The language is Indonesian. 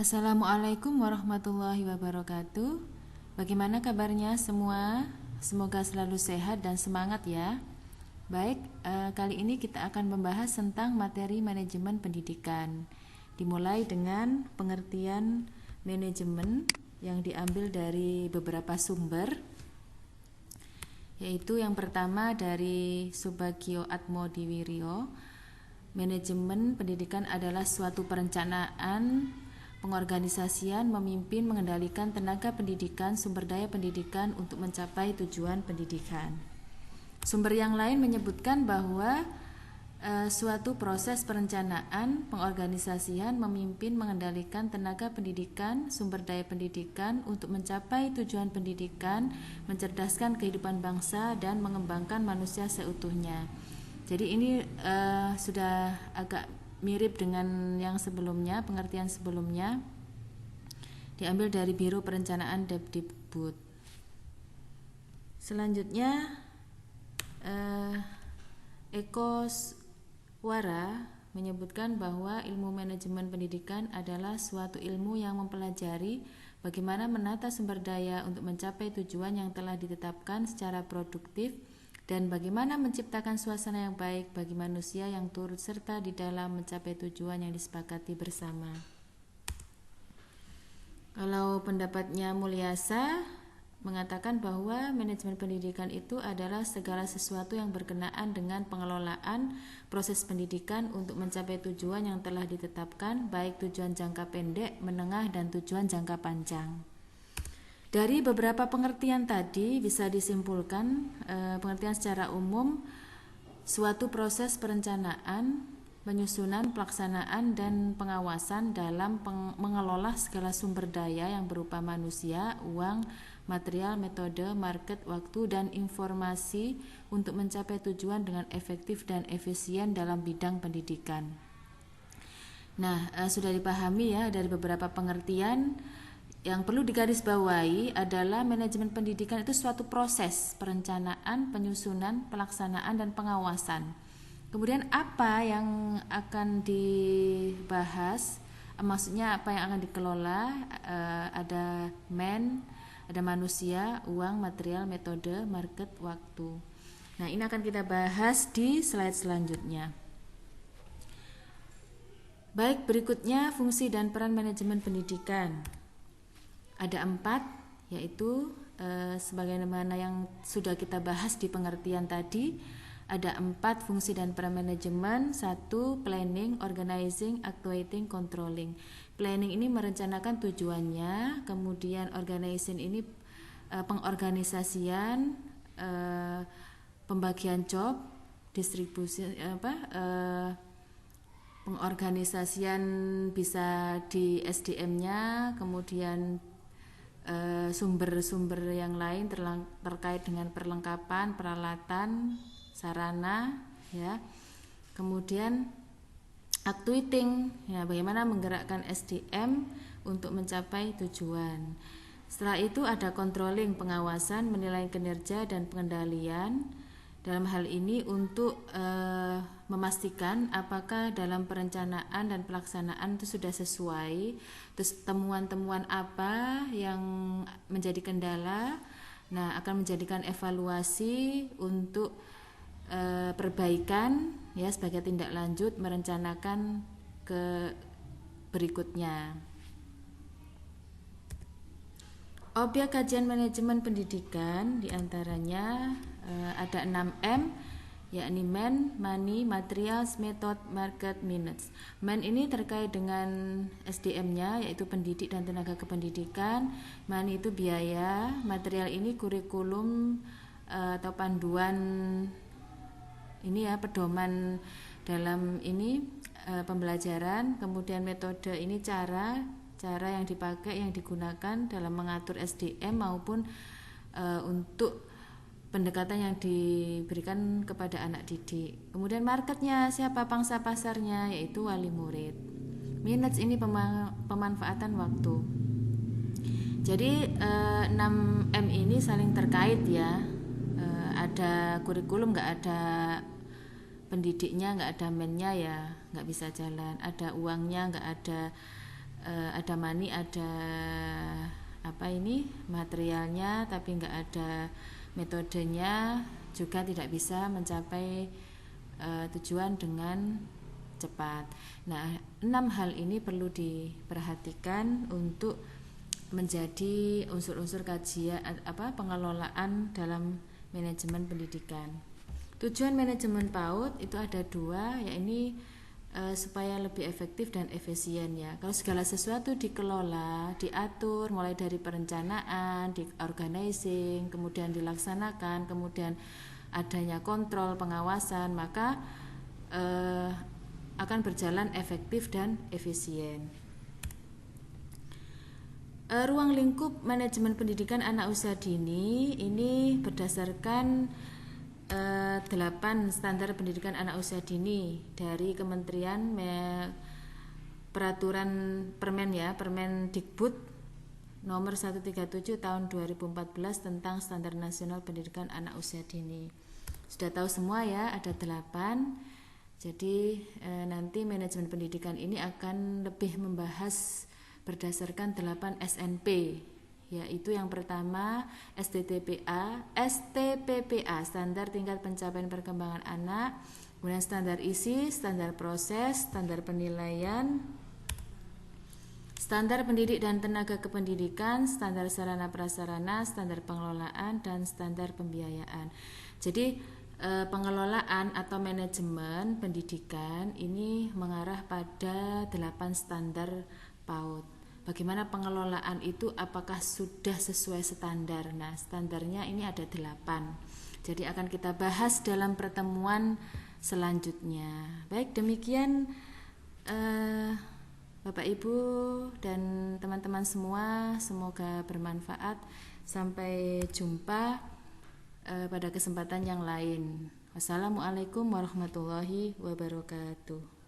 Assalamualaikum warahmatullahi wabarakatuh. Bagaimana kabarnya semua? Semoga selalu sehat dan semangat ya. Baik, kali ini kita akan membahas tentang materi manajemen pendidikan. Dimulai dengan pengertian manajemen yang diambil dari beberapa sumber, yaitu yang pertama dari Subagio Atmodiwiryo. Manajemen pendidikan adalah suatu perencanaan, pengorganisasian, memimpin, mengendalikan tenaga pendidikan, sumber daya pendidikan untuk mencapai tujuan pendidikan. Sumber yang lain menyebutkan bahwa suatu proses perencanaan, pengorganisasian, memimpin, mengendalikan tenaga pendidikan, sumber daya pendidikan untuk mencapai tujuan pendidikan, mencerdaskan kehidupan bangsa, dan mengembangkan manusia seutuhnya. Jadi ini sudah agak mirip dengan yang sebelumnya, pengertian sebelumnya diambil dari Biro Perencanaan Depdikbud. Selanjutnya Eko Wara menyebutkan bahwa ilmu manajemen pendidikan adalah suatu ilmu yang mempelajari bagaimana menata sumber daya untuk mencapai tujuan yang telah ditetapkan secara produktif dan bagaimana menciptakan suasana yang baik bagi manusia yang turut serta di dalam mencapai tujuan yang disepakati bersama. Kalau pendapatnya Mulyasa mengatakan bahwa manajemen pendidikan itu adalah segala sesuatu yang berkenaan dengan pengelolaan proses pendidikan untuk mencapai tujuan yang telah ditetapkan, baik tujuan jangka pendek, menengah, dan tujuan jangka panjang. Dari beberapa pengertian tadi bisa disimpulkan pengertian secara umum suatu proses perencanaan, penyusunan, pelaksanaan, dan pengawasan dalam mengelola segala sumber daya yang berupa manusia, uang, material, metode, market, waktu, dan informasi untuk mencapai tujuan dengan efektif dan efisien dalam bidang pendidikan. Nah, sudah dipahami ya dari beberapa pengertian. Yang perlu digarisbawahi adalah manajemen pendidikan itu suatu proses perencanaan, penyusunan, pelaksanaan, dan pengawasan. Kemudian apa yang akan dibahas? Maksudnya apa yang akan dikelola? Ada ada manusia, uang, material, metode, market, waktu. Nah, ini akan kita bahas di slide selanjutnya. Baik, berikutnya fungsi dan peran manajemen pendidikan. Ada 4, yaitu sebagaimana yang sudah kita bahas di pengertian tadi. Ada 4 fungsi dan peran manajemen. 1. Planning, organizing, actuating, controlling. Planning ini merencanakan tujuannya, kemudian organizing ini pengorganisasian, pembagian job, distribusi pengorganisasian bisa di SDM-nya, kemudian sumber-sumber yang lain terkait dengan perlengkapan, peralatan, sarana, ya. Kemudian actuating, ya, bagaimana menggerakkan SDM untuk mencapai tujuan. Setelah itu ada controlling, pengawasan, menilai kinerja dan pengendalian. Dalam hal ini untuk memastikan apakah dalam perencanaan dan pelaksanaan itu sudah sesuai, terus temuan-temuan apa yang menjadi kendala. Nah, akan menjadikan evaluasi untuk perbaikan, ya, sebagai tindak lanjut merencanakan ke berikutnya. Objek kajian manajemen pendidikan diantaranya ada 6M, yakni man, money, materials, method, market, minutes. Man ini terkait dengan SDM-nya, yaitu pendidik dan tenaga kependidikan. Money itu biaya, material ini kurikulum atau panduan ini, ya, pedoman dalam ini pembelajaran. Kemudian metode ini cara yang dipakai, yang digunakan dalam mengatur SDM maupun untuk pendekatan yang diberikan kepada anak didik. Kemudian marketnya, siapa pangsa pasarnya, yaitu wali murid. Minutes ini pemanfaatan waktu. Jadi 6M ini saling terkait, ya. Ada kurikulum, nggak ada pendidiknya, nggak ada mennya, ya nggak bisa jalan. Ada uangnya, nggak ada ada money, ada materialnya, tapi nggak ada metodenya, juga tidak bisa mencapai tujuan dengan cepat. Nah, 6 hal ini perlu diperhatikan untuk menjadi unsur-unsur kajian pengelolaan dalam manajemen pendidikan. Tujuan manajemen PAUD itu ada 2, yaitu supaya lebih efektif dan efisien ya. Kalau segala sesuatu dikelola, diatur mulai dari perencanaan, diorganizing, kemudian dilaksanakan, kemudian adanya kontrol, pengawasan, maka akan berjalan efektif dan efisien. Ruang lingkup manajemen pendidikan anak usia dini ini berdasarkan 8 standar pendidikan anak usia dini dari Kementerian Peraturan Permendikbud nomor 137 tahun 2014 tentang standar nasional pendidikan anak usia dini. Sudah tahu semua ya, ada 8. Jadi nanti manajemen pendidikan ini akan lebih membahas berdasarkan 8 SNP, yaitu yang pertama STPPA, standar tingkat pencapaian perkembangan anak, kemudian standar isi, standar proses, standar penilaian, standar pendidik dan tenaga kependidikan, standar sarana prasarana, standar pengelolaan, dan standar pembiayaan. Jadi pengelolaan atau manajemen pendidikan ini mengarah pada 8 standar PAUD. Bagaimana pengelolaan itu, apakah sudah sesuai standar? Nah, standarnya ini ada 8. Jadi akan kita bahas dalam pertemuan selanjutnya. Baik, demikian Bapak Ibu dan teman-teman semua, semoga bermanfaat. Sampai jumpa pada kesempatan yang lain. Wassalamualaikum warahmatullahi wabarakatuh.